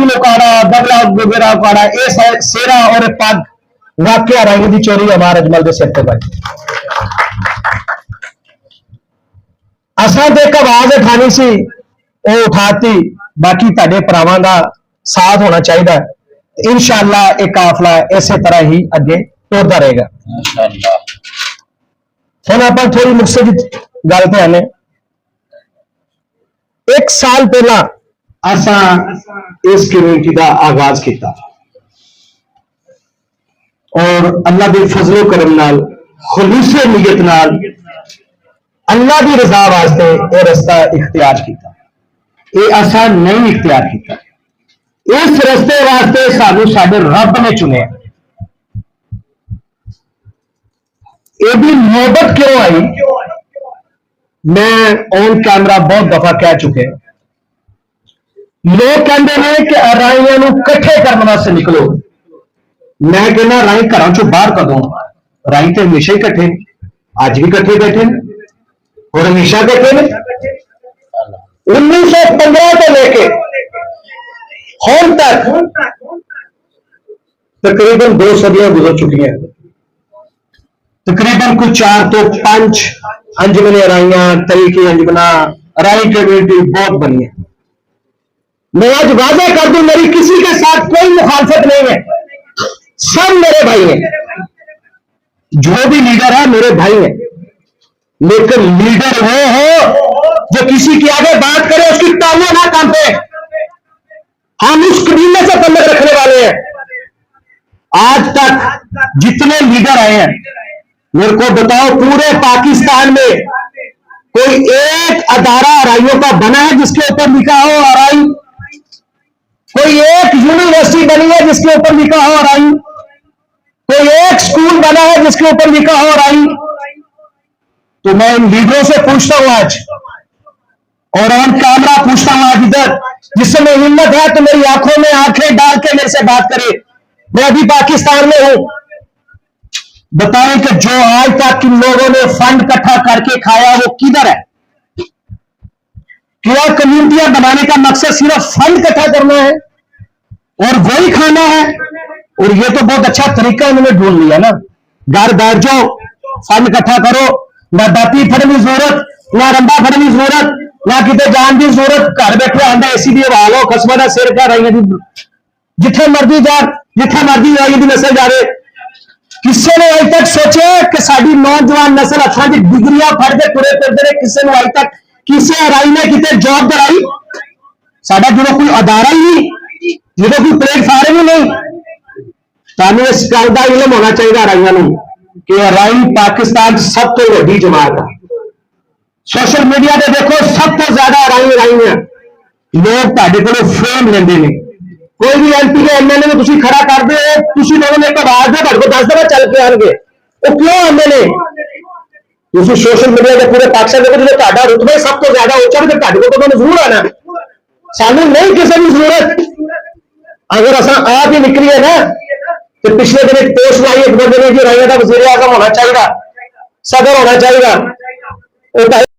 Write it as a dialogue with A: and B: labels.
A: खून उकाड़ा, बगला वगैरह उकाड़ा, ये सेरा और पग वाकया राई की चोरी हमारे अजमल के सिर पर बजी। असा तो एक आवाज उठानी सी, वो उठाती, बाकी तुहाडे भरावां दा साथ होना चाहिए। इंशाअल्लाह एक काफला इसे तरह ही अगे टुरदा रहेगा। हम आप थोड़ी मुकसद गल पे आने। एक साल पहला असा इस कम्यूनिटी का आगाज किया और अल्लाह के फजलो करम नाल खुलूसे नीयत नाल अल्लाह की रजा वास्ते यह रस्ता इख्तियार किया। ये असा नहीं इख्तियार किया, इस रस्ते वास्ते सानू साडे रब ने चुनिया। यदि मोहब्बत क्यों आई, मैं ऑन कैमरा बहुत दफा कह चुके। लोग कहते हैं कि राइयां कट्ठे करने वास्ते निकलो। मैं कहना राई घरों चो बाहर कदों, राई तो हमेशा ही कट्ठे, अज भी कट्ठे बैठे और हमेशा कट्ठे ने। 1915 से लेके हम तक तकरीबन 2 सदियां गुजर चुकी हैं। तकरीबन कुछ 4 तो 5 अंजमन राइयां, तरीके अंजमना, राई कम्यूनिटी बहुत बनी है। मैं आज वादा कर दूं, मेरी किसी के साथ कोई मुखालफत नहीं है, सब मेरे भाई हैं। जो भी लीडर है मेरे भाई हैं, लेकिन लीडर वो हो जो किसी के आगे बात करे उसकी टांगें ना कांपे। हम उस कबीले से तल्लुक रखने वाले हैं। आज तक जितने लीडर आए हैं, मेरे को बताओ पूरे पाकिस्तान में कोई एक अदारा राइयों का बना है जिसके ऊपर लिखा हो राई? कोई एक यूनिवर्सिटी बनी है जिसके ऊपर लिखा हो राई? कोई एक स्कूल बना है जिसके ऊपर लिखा हो राई? तो मैं इन लीडरों से पूछता हूं आज, और ऑन कैमरा पूछता हूं आज इधर, जिसमें हिम्मत है तो मेरी आंखों में आंखें डाल के मेरे से बात करे। मैं अभी पाकिस्तान में हूं, बताएं कि जो आज तक इन लोगों ने फंड इकट्ठा करके खाया वो किधर है? क्या कम्युनिटियां बनाने का मकसद सिर्फ फंड इकट्ठा करना है और वही खाना है? और ये तो बहुत अच्छा तरीका उन्होंने ढूंढ लिया ना, घर बैठ जाओ, फंड इकट्ठा करो, ना दाती फड़ने की जरूरत, ना रंबा फड़ने की जरूरत, ना कितने जान की जरूरत। घर बैठे आंदा एसी भी हवा लो, खसमा का सिर का राइया जिथे मर्जी जा, जिथे मर्जी राइया की नस्ल जाए। किसी ने अज तक सोचा कि साडी नौजवान नस्ल हथा की डिग्रियां फड़ के तुरे फिरते हैं? किसी ने अज तक किसी राई ने कितने जॉब दिलाई? साडा जो कोई अदारा ही नहीं, जो कोई प्लेटफार्म ही नहीं। सानू इस गल का इलम होना चाहिए राइयां कि राई पाकिस्तान सब तो वड्डी जमात है। सोशल मीडिया पे देखो सब तो ज्यादा राई है। लोग तुहाडे कोलों फेम लेंदे ने। कोई भी एमपी के एमएलए में तुसीं खड़ा कर दे, तुसीं लोगों ने एक आवाज दे तुहाडे को 10 दफा चल के आएंगे। वो क्यों एमएलए? तुसीं सोशल मीडिया के पूरे पाकिस्तान देखो, जो तुहाडा रुतबा सब तो ज्यादा उच्चा है, तुहाडे को तो जरूर आना। सानू नहीं किसी की जरूरत। अगर असा आप ही निकलिए ना, तो पिछले दिन एक पोस्ट लाई एक बंदे ने, राइया का वजीर आजम होना चाहिए, सदर होना चाहिए।